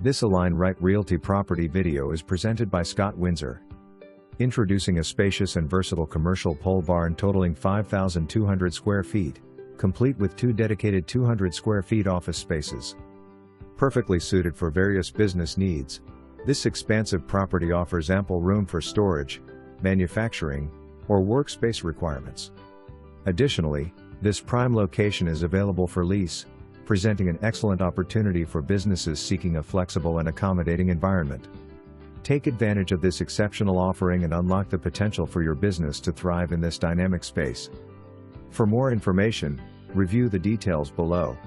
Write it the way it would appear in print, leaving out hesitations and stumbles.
This Align Right Realty property video is presented by Scott Windsor. Introducing a spacious and versatile commercial pole barn totaling 5,200 square feet, complete with 2 dedicated 200 square feet office spaces. Perfectly suited for various business needs, this expansive property offers ample room for storage, manufacturing, or workspace requirements. Additionally, this prime location is available for lease, presenting an excellent opportunity for businesses seeking a flexible and accommodating environment. Take advantage of this exceptional offering and unlock the potential for your business to thrive in this dynamic space. For more information, review the details below.